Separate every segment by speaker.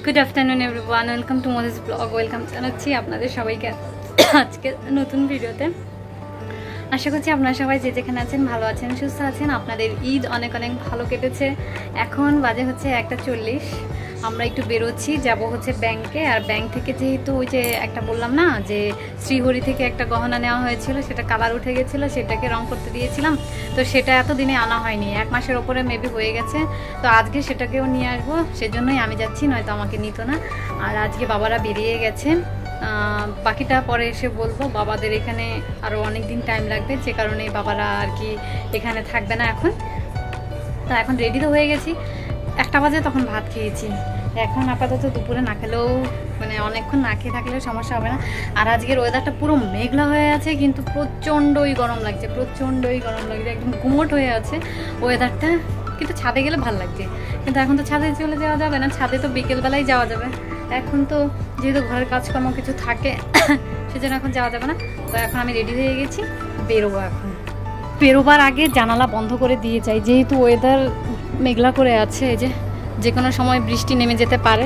Speaker 1: Good afternoon everyone, welcome to Modi's blog. Welcome জানাচ্ছি আপনাদের সবাইকে আজকে নতুন ভিডিওতে। আশা করছি আপনারা সবাই যে যেখানে আছেন ভালো আছেন, সুস্থ আছেন। আপনাদের ঈদ অনেক অনেক ভালো কেটেছে। এখন বাজে হচ্ছে 1:40। আমরা একটু বেরোচ্ছি, যাব হচ্ছে ব্যাংকে। আর ব্যাংক থেকে যেহেতু ওই যে একটা বললাম না যে শ্রীহরি থেকে একটা গহনা নেওয়া হয়েছিল, সেটা কালার উঠে গেছিলো, সেটাকে রং করতে দিয়েছিলাম। তো সেটা এতদিনে আনা হয়নি, 1 মাসের ওপরে মেবি হয়ে গেছে। তো আজকে সেটাকেও নিয়ে আসবো, সেজন্যই আমি যাচ্ছি, নয়তো আমাকে নিত না। আর আজকে বাবারা বেরিয়ে গেছেন, বাকিটা পরে এসে বলবো। বাবাদের এখানে আরও অনেক দিন টাইম লাগবে, যে কারণে বাবারা আর কি এখানে থাকবে না এখন। তো এখন রেডি তো হয়ে গেছি, 1টা বাজে তখন ভাত খেয়েছি। এখন আপাতত দুপুরে না খেলেও মানে অনেকক্ষণ না খেয়ে থাকলেও সমস্যা হবে না। আর আজকের ওয়েদারটা পুরো মেঘলা হয়ে আছে, কিন্তু প্রচণ্ডই গরম লাগছে, একদম গুমোট হয়ে আছে ওয়েদারটা। কিন্তু ছাদে গেলে ভালো লাগছে, কিন্তু এখন তো ছাদে চলে যাওয়া যাবে না। ছাদে তো বিকেলবেলায় যাওয়া যাবে, এখন তো যেহেতু ঘরের কাজকর্ম কিছু থাকে সেজন্য এখন যাওয়া যাবে না। তো এখন আমি রেডি হয়ে গেছি, বেরোবো। এখন বেরোবার আগে জানালা বন্ধ করে দিয়ে যাই, যেহেতু ওয়েদার মেঘলা করে আছে, এই যে কোনো সময় বৃষ্টি নেমে যেতে পারে।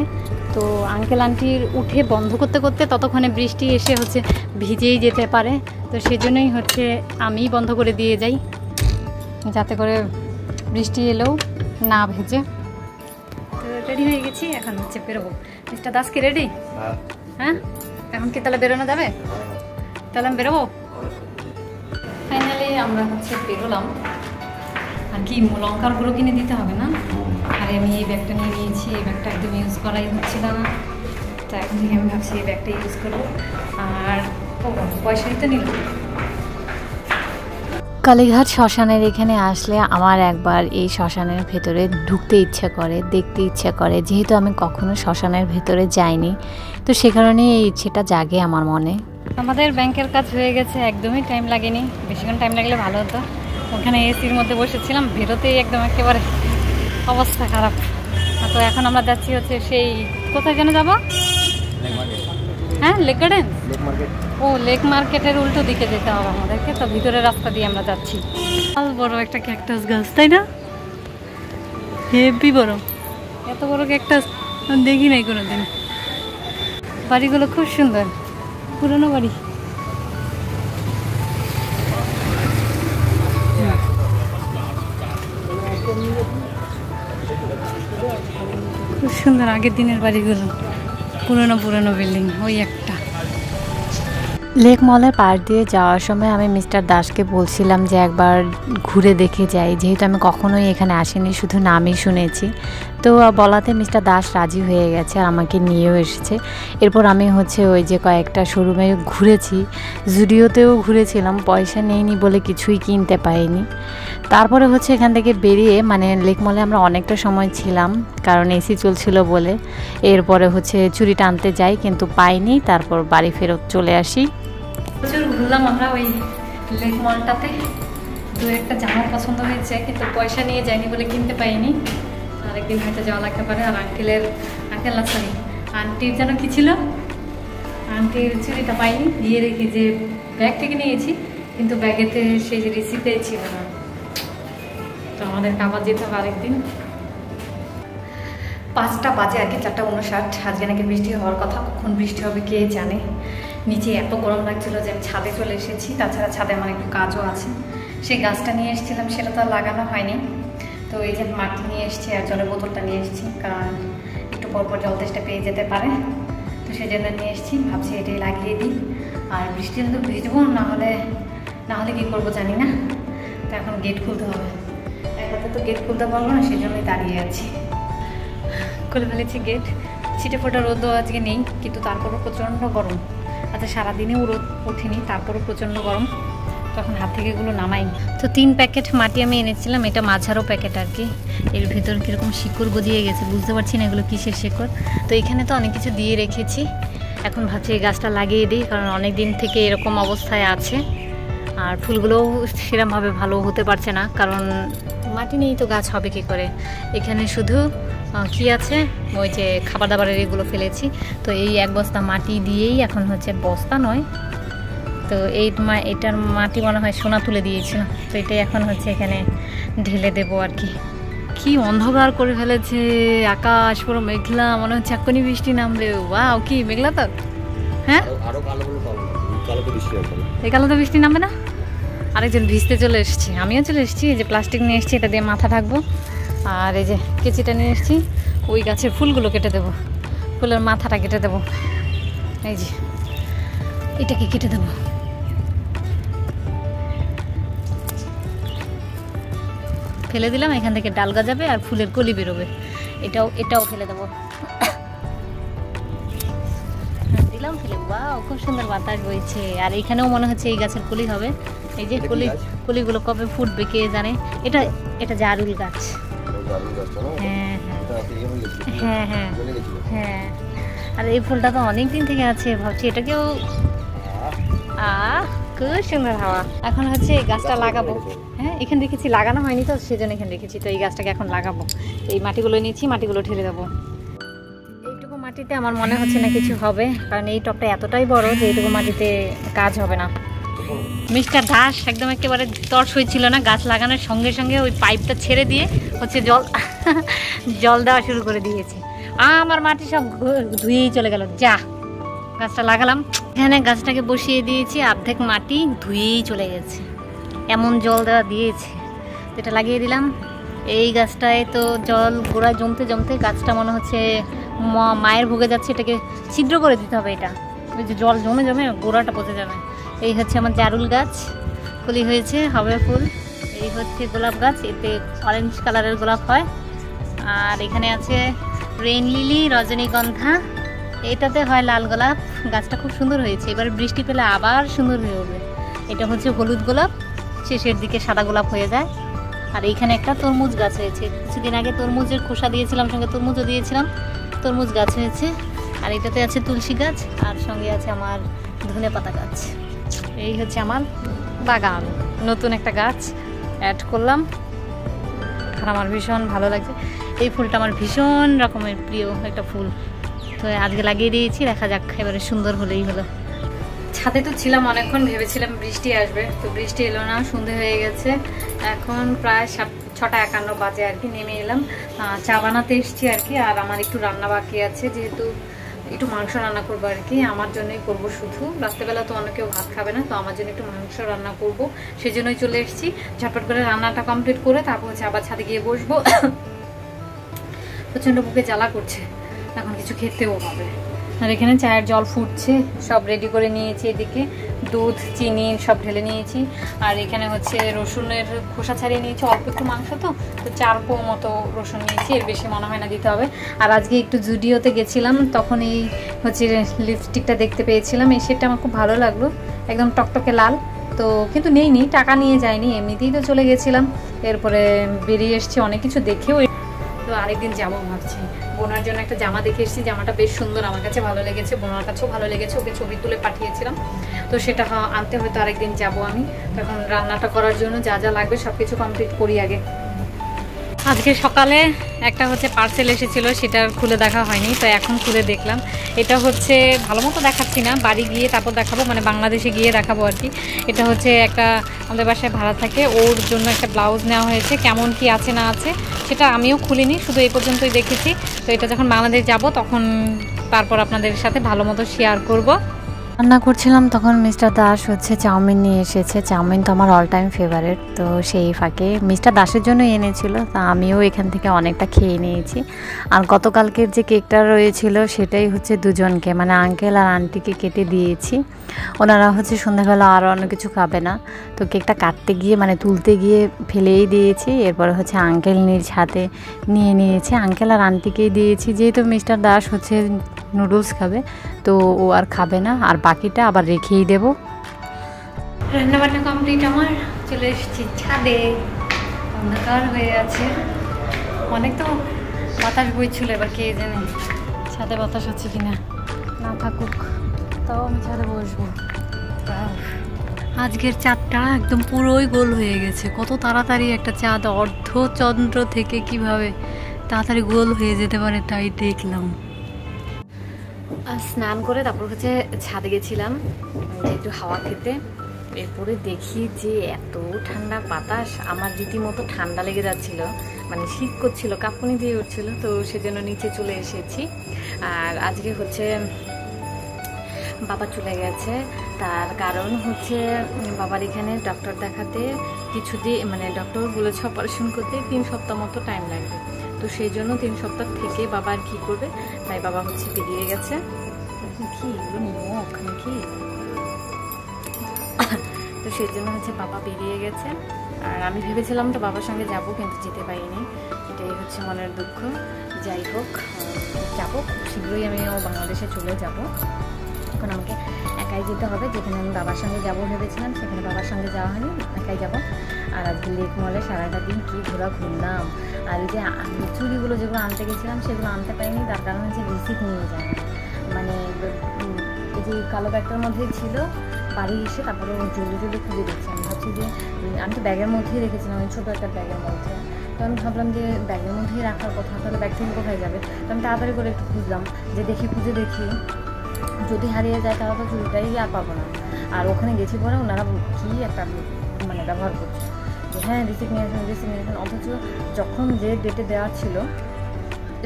Speaker 1: তো আঙ্কেল আন্টির উঠে বন্ধ করতে করতে ততক্ষণে বৃষ্টি এসে হচ্ছে ভিজেই যেতে পারে। তো সেজন্যই হচ্ছে আমি বন্ধ করে দিয়ে যাই, যাতে করে বৃষ্টি এলেও না ভেজে। তো রেডি হয়ে গেছি, এখন হচ্ছে বেরোবো। মিস্টার দাস কি রেডি? হ্যাঁ, এখন কি তাহলে বেরোনো যাবে? তাহলে আমি বেরোবো। ফাইনালি আমরা হচ্ছে বেরোলাম। আর কি লঙ্কার গুঁড়ো কিনে দিতে হবে না। আর আমি এই ব্যাগটা নিয়ে নিয়েছি, এই ব্যাগটা একদম ইউজ করাই হচ্ছিল না। তো এখন থেকে আমি ভাবছি এই ব্যাগটা ইউজ করবো। আর পয়সা দিতে নিল।
Speaker 2: কালীঘাট শ্মশানের এখানে আসলে আমার একবার এই শ্মশানের ভেতরে ঢুকতে ইচ্ছা করে, দেখতে ইচ্ছা করে। যেহেতু আমি কখনো শ্মশানের ভেতরে যাইনি, তো সে কারণে এই ইচ্ছেটা জাগে আমার মনে।
Speaker 1: আমাদের ব্যাংকের কাজ হয়ে গেছে, একদমই টাইম লাগেনি। বেশিক্ষণ টাইম লাগলে ভালো হতো। ওখানে এসির মধ্যে বসেছিলাম, বেরোতেই একদম একেবারে অবস্থা খারাপ। তো এখন আমরা যাচ্ছি হচ্ছে সেই কোথায় যেন যাবো, হ্যাঁ লেক গার্ডেন। ও লেক মার্কেটের উল্টো দিকে যেতে হবে আমাদেরকে। তো ভিতরের রাস্তা দিয়ে আমরা যাচ্ছি। বড় একটা ক্যাকটাস গাছ, তাই না? হেভি বড়, এত বড় ক্যাকটাস দেখি নাই কোনোদিন। বাড়িগুলো খুব সুন্দর, পুরনো বাড়ি। খুব সুন্দর আগের দিনের বাড়িগুলো, পুরনো বিল্ডিং। ওই একটা
Speaker 2: লেক মলের পাশ দিয়ে যাওয়ার সময় আমি মিস্টার দাসকে বলছিলাম যে একবার ঘুরে দেখে যাই, যেহেতু আমি কখনোই এখানে আসিনি, শুধু নামই শুনেছি। তো বলাতে মিস্টার দাস রাজি হয়ে গেছে আর আমাকে নিয়েও এসেছে। এরপর আমি হচ্ছে ওই যে কয়েকটা শোরুমে ঘুরেছি, জুডিওতেও ঘুরেছিলাম, পয়সা নেইনি বলে কিছুই কিনতে পাইনি। তারপরে হচ্ছে এখান থেকে বেরিয়ে মানে লেক মলে আমরা অনেকটা সময় ছিলাম, কারণ এসি চলছিল বলে। এরপরে হচ্ছে চুড়িটা আনতে যাই, কিন্তু পাইনি। তারপর বাড়ি ফেরত চলে আসি।
Speaker 1: প্রচুর ঘুরলাম আমরা ওই লেক মলটাতে। 2-1টা জামা পছন্দ হয়েছে, কিন্তু পয়সা নিয়ে যাইনি বলে কিনতে পাইনি। আরেকদিন হয়তো যাওয়া লাগতে পারে। আর আন্টির যেন কি ছিল, আন্টির চুড়িটা পাইনি, দিয়ে রেখে যে ব্যাগ থেকে নিয়েছি, কিন্তু ব্যাগেতে সেই যে রিসিপ্টই ছিল না। তো আমাদেরকে আবার যেতে হবে আরেকদিন। 5টা বাজে আর কি, 4:59। আজকে নাকি বৃষ্টি হওয়ার কথা, কখন বৃষ্টি হবে কে জানে। নিচে এত গরম লাগছিল যে আমি ছাদে চলে এসেছি। তাছাড়া ছাদে আমার একটু কাজও আছে। সেই গাছটা নিয়ে এসেছিলাম, সেটা তো আর লাগানো হয়নি। তো এই যে মাটি নিয়ে এসেছি আর জলের বোতলটা নিয়ে এসেছি, কারণ একটু পরপর জল তেষ্টা পেয়ে যেতে পারে। তো সেই জন্য নিয়ে এসেছি, ভাবছি এটাই লাগিয়ে দিই। আর বৃষ্টি তো ভিজবো, না হলে কী করবো জানি না। তো এখন গেট খুলতে হবে, একাতে তো গেট খুলতে পারবো না, সেই জন্যই দাঁড়িয়ে আছি। খুলে ফেলেছি গেট। ছিটে ফোটা রোদও আজকে নেই, কিন্তু তারপরও প্রচণ্ড গরম। আচ্ছা, সারাদিনেও রোদ ওঠেনি, তারপরও প্রচণ্ড গরম। তখন হাত থেকে এগুলো নামাই। তো 3 প্যাকেট মাটি আমি এনেছিলাম, এটা মাঝারো প্যাকেট আর কি। এর ভেতর কীরকম শিকড় গজিয়ে গেছে, বুঝতে পারছি না এগুলো কিসের শিকড়। তো এখানে তো অনেক কিছু দিয়ে রেখেছি, এখন ভাবছি এই গাছটা লাগিয়ে দিই, কারণ অনেক দিন থেকে এরকম অবস্থায় আছে। আর ফুলগুলোও সেরকমভাবে ভালো হতে পারছে না, কারণ মাটি নেই, তো গাছ হবে কী করে। এখানে শুধু কি আছে, ওই যে খাবার দাবারের এগুলো ফেলেছি। তো এই 1 বস্তা মাটি দিয়েই এখন হচ্ছে, বস্তা নয় তো এটার মাটি মনে হয় সোনা তুলে দিয়েছিল। তো এটাই এখন হচ্ছে এখানে ঢেলে দেবো আর কি। কি অন্ধকার করে ফেলেছে, আকাশ পুরো মেঘলা, মনে হচ্ছে এক্ষুনি বৃষ্টি নামবে। ওয়াও, কি মেঘলা তো? হ্যাঁ, এই কালো তো বৃষ্টি নামবে না। আরেকজন ভিজতে চলে এসেছি, আমিও চলে এসেছি। এই যে প্লাস্টিক নিয়ে এসেছি, এটা দিয়ে মাথা ঢাকবো। আর এই যে কেচিটা নিয়ে এসেছি, ওই গাছের ফুলগুলো কেটে দেবো, ফুলের মাথাটা কেটে দেবো। এই যে এটাকে কেটে দেবো। ফেলে দিলাম, এখান থেকে ডাল গজাবে আর ফুলের কলি বেরোবে। এটাও ফেলে দেবো। দিলাম ফেলে। বাহ, খুব সুন্দর বাতাস বইছে। আর এখানেও মনে হচ্ছে এই গাছের কলি হবে। এই যে কলিগুলো কবে ফুটবে কে জানে। এটা জারুল গাছ। হ্যাঁ হ্যাঁ হ্যাঁ হ্যাঁ। আর এই ফুলটা তো অনেক দিন থেকে আছে, ভাবছি এটাকেও। খুব সুন্দর হাওয়া। এখন হচ্ছে এই গাছটা লাগাবো। হ্যাঁ, এখানে রেখেছি, লাগানো হয়নি তো সেজন্য এখানে রেখেছি। তো এই গাছটাকে এখন লাগাবো। এই মাটিগুলো নিয়েছি, মাটিগুলো ঢেলে দেবো। এইটুকু মাটিতে আমার মনে হচ্ছে না কিছু হবে, কারণ এই টবটা এতটাই বড় যে এইটুকু মাটিতে কাজ হবে না। মিস্টার দাস একদম একেবারে তর্স হয়েছিল না, গাছ লাগানোর সঙ্গে সঙ্গে ওই পাইপটা ছেড়ে দিয়ে হচ্ছে জল দেওয়া শুরু করে দিয়েছে। আমার মাটি সব ধুয়েই চলে গেল। যা, গাছটা লাগালাম, এখানে গাছটাকে বসিয়ে দিয়েছি, অর্ধেক মাটি ধুয়েই চলে গেছে, এমন জল দেওয়া দিয়েছে। এটা লাগিয়ে দিলাম। এই গাছটায় তো জল গোড়ায় জমতে জমতে গাছটা মনে হচ্ছে মায়ের ভোগে যাচ্ছে। এটাকে ছিদ্র করে দিতে হবে। এটা ওই যে জল জমে জমে গোড়াটা পচে যাবে। এই হচ্ছে আমার জারুল গাছ, কলি হয়েছে, হবে ফুল। এই হচ্ছে গোলাপ গাছ, এতে অরেঞ্জ কালারের গোলাপ হয়। আর এখানে আছে রেইন লিলি, রজনীগন্ধা, এটাতে হয় লাল গোলাপ। গাছটা খুব সুন্দর হয়েছে, এবার বৃষ্টি পেলে আবার সুন্দর হয়ে উঠবে। এটা হচ্ছে হলুদ গোলাপ, শেষের দিকে সাদা গোলাপ হয়ে যায়। আর এইখানে একটা তরমুজ গাছ হয়েছে, কিছুদিন আগে তরমুজের খোসা দিয়েছিলাম, সঙ্গে তরমুজও দিয়েছিলাম, তরমুজ গাছ হয়েছে। আর এটাতে আছে তুলসী গাছ, আর সঙ্গে আছে আমার ধনে পাতা গাছ। এই হচ্ছে আমার বাগান। নতুন একটা গাছ অ্যাড করলাম, আর আমার ভীষণ ভালো লাগছে। এই ফুলটা আমার ভীষণ রকমের প্রিয় একটা ফুল, তো আজকে লাগিয়ে দিয়েছি। দেখা যাক, এবারে সুন্দর হলেই হলো। ছাদে তো ছিলাম অনেকক্ষণ, ভেবেছিলাম বৃষ্টি আসবে, তো বৃষ্টি এলো না, সন্ধে হয়ে গেছে। এখন প্রায় 6:51 বাজে আর কি। নেমে এলাম, চা বানাতে এসছি আর কি। আর আমার একটু রান্না বাকি আছে, যেহেতু একটু মাংস রান্না করবো আর কি, আমার জন্যই করবো শুধু। রাত্রেবেলা তো অন্য কেউ ভাত খাবে না, তো আমার জন্য একটু মাংস রান্না করবো, সেই জন্যই চলে এসেছি। ঝটপট করে রান্নাটা কমপ্লিট করে তারপর হচ্ছে আবার ছাদে গিয়ে বসবো। প্রচণ্ড বুকে জ্বালা করছে, এখন কিছু খেতেও হবে। আর এখানে চায়ের জল ফুটছে, সব রেডি করে নিয়েছি। এদিকে দুধ, চিনি সব ঢেলে নিয়েছি। আর এখানে হচ্ছে রসুনের খোসা ছাড়িয়ে নিয়েছি, অল্প একটু মাংস তো 4 পো মতো রসুন নিয়েছি, এর বেশি মনে হয় না দিতে হবে। আর আজকে একটু জুডিওতে গেছিলাম, তখন এই হচ্ছে লিপস্টিকটা দেখতে পেয়েছিলাম। এই শেডটা আমার খুব ভালো লাগলো, একদম টকটকে লাল। তো কিন্তু নেইনি, টাকা নিয়ে যায়নি, এমনিতেই তো চলে গেছিলাম। এরপরে বেরিয়ে এসছি, অনেক কিছু দেখেও। তো আরেকদিন যাবো ভাবছি। বোনার জন্য একটা জামা দেখে এসেছি, জামাটা বেশ সুন্দর, আমার কাছে ভালো লেগেছে, বোনার কাছেও ভালো লেগেছে, ওকে ছবি তুলে পাঠিয়েছিলাম। তো সেটা আনতে হয়তো আরেকদিন যাবো আমি। তখন রান্নাটা করার জন্য যা যা লাগবে সব কিছু কমপ্লিট করি আগে। আজকে সকালে একটা হচ্ছে পার্সেল এসেছিলো, সেটা খুলে দেখা হয়নি, তো এখন খুলে দেখলাম। এটা হচ্ছে ভালো মতো দেখাচ্ছি না, বাড়ি গিয়ে তারপর দেখাবো, মানে বাংলাদেশে গিয়ে দেখাবো আর কি। এটা হচ্ছে একটা আমাদের বাসায় ভাড়া থাকে, ওর জন্য একটা ব্লাউজ নেওয়া হয়েছে। কেমন কি আছে না আছে সেটা আমিও খুলিনি, শুধু এই পর্যন্তই দেখেছি। তো এটা যখন বাংলাদেশ যাব তখন তারপর আপনাদের সাথে ভালো মতো শেয়ার করব।
Speaker 2: রান্না করছিলাম তখন মিস্টার দাস হচ্ছে চাউমিন নিয়ে এসেছে। চাউমিন তো আমার অল টাইম ফেভারিট, তো সেই ফাঁকে মিস্টার দাসের জন্য এনেছিল, তা আমিও এখান থেকে অনেকটা খেয়ে নিয়েছি। আর গতকালকের যে কেকটা রয়েছিল সেটাই হচ্ছে দুজনকে, মানে আঙ্কেল আর আন্টিকে কেটে দিয়েছি। ওনারা হচ্ছে সন্ধ্যাবেলা আর অন্য কিছু খাবে না, তো কেকটা কাটতে গিয়ে মানে তুলতে গিয়ে ফেলেই দিয়েছি। এরপরে হচ্ছে আঙ্কেল নিজ হাতে নিয়ে নিয়েছে, আঙ্কেল আর আন্টিকেই দিয়েছি। যেহেতু মিস্টার দাস হচ্ছে নুডলস খাবে, তো ও আর খাবে না, আর বাকিটা আবার রেখেই দেবো।
Speaker 1: রান্নাবান্না কমপ্লিট আমার, চলে এসেছি ছাদে। অন্ধকার হয়ে আছে, অনেক তো বাতাস বইছিল, এবার কে জানে ছাদে বাতাস হচ্ছে কিনা। না থাকুক, তাও আমি ছাদে বসবো। আজকের চাঁদটা একদম পুরোই গোল হয়ে গেছে। কত তাড়াতাড়ি একটা চাঁদ অর্ধচন্দ্র থেকে কিভাবে তাড়াতাড়ি গোল হয়ে যেতে পারে তাই দেখলাম। স্নান করে তারপর হচ্ছে ছাদে গেছিলাম একটু হাওয়া খেতে।
Speaker 2: এরপরে দেখি যে এত ঠান্ডা বাতাস, আমার রীতিমতো ঠান্ডা লেগে যাচ্ছিল, মানে শীত করছিল, কাঁপুনি দিয়ে উঠছিল। তো সেজন্য নিচে চলে এসেছি। আর আজকে হচ্ছে বাবা চলে গেছে, তার কারণ হচ্ছে বাবার এখানে ডক্টর দেখাতে কিছুদিন, মানে ডক্টর বলেছে অপারেশন করতে 3 সপ্তাহ মতো টাইম লাগবে। তো সেই জন্য 3 সপ্তাহ থেকে বাবা আর কী করবে, তাই বাবা হচ্ছে বেরিয়ে গেছে। কি মুখ নাকি? তো সেই জন্য হচ্ছে বাবা বেরিয়ে গেছে। আর আমি ভেবেছিলাম তো বাবার সঙ্গে যাব, কিন্তু যেতে পারিনি, এটাই হচ্ছে মনের দুঃখ। যাই হোক, যাবো খুব শীঘ্রই, আমিও বাংলাদেশে চলে যাব। এখন আমাকে একাই যেতে হবে, যেখানে আমি বাবার সঙ্গে যাবো ভেবেছিলাম সেখানে বাবার সঙ্গে যাওয়া হয়নি, একাই যাব। আর আজকে লেক মলে সারাটা দিন কী ঘুরলাম। আর এই যে চুড়িগুলো যেগুলো আনতে গেছিলাম সেগুলো আনতে পারিনি, তার কারণ হচ্ছে রিসিপ্ট নিয়ে যায় না। মানে এই যে কালো ব্যাগটার মধ্যেই ছিল, বাড়ি এসে তারপরে জলদি খুঁজে দেখছি। আমি ভাবছি যে আমি তো ব্যাগের মধ্যেই রেখেছিলাম, ওই ছোটো একটা ব্যাগের মধ্যে। তো আমি ভাবলাম যে ব্যাগের মধ্যেই রাখার কথা, তাহলে ব্যাগ থেকে কোথায় যাবে। তো আমি তাড়াতাড়ি করে একটু খুঁজলাম, যে খুঁজে দেখি যদি হারিয়ে যায় তাহলে তো চুরিটাই আর পাবো না। আর ওখানে গেছি পরে ওনারা কী একটা মানে ব্যবহার করছে যে হ্যাঁ রিসিপ্ট নিয়ে আসেন। অথচ যখন যে ডেটে দেওয়া ছিল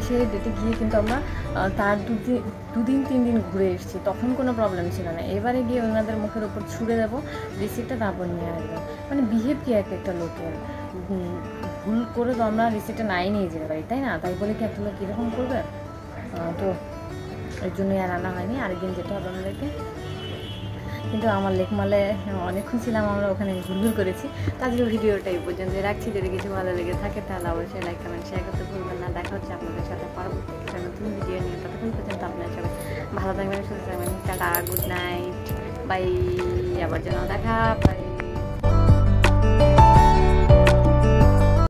Speaker 2: সেই ডেটে গিয়ে কিন্তু আমরা তার 2-3 দিন ঘুরে এসেছি, তখন কোনো প্রবলেম ছিল না। এবারে গিয়ে ওনাদের মুখের উপর ছুড়ে দেবো রিসিপ্টটা, তারপর নিয়ে আসবো। মানে বিহেভ কি একটা লোকের, ভুল করে তো আমরা রিসিপ্টটা নাই নিয়ে যেতে পারি, তাই না? তাই বলে কি একটা লোক কীরকম করবে? তো এর জন্যই আর আনা হয়নি, আরেকদিন যেতে হবে আমাদেরকে। কিন্তু আমার লেক মলে অনেকক্ষণ ছিলাম, আমরা ওখানে ঘুরঘুর করেছি। তাদের ভিডিওটা এই পর্যন্ত রাখছি। যদি কিছু ভালো লেগে থাকে তাহলে অবশ্যই লাইক কমেন্ট শেয়ার করতে ভুলবেন না। দেখা হচ্ছে আপনাদের সাথে পরবর্তী একটা নতুন ভিডিও নিয়ে। ততক্ষণ পর্যন্ত আপনার সবাই ভালো থাকবেন, সুস্থ থাকবেন। Tata, good night, bye. আবার যেন দেখা, বাই।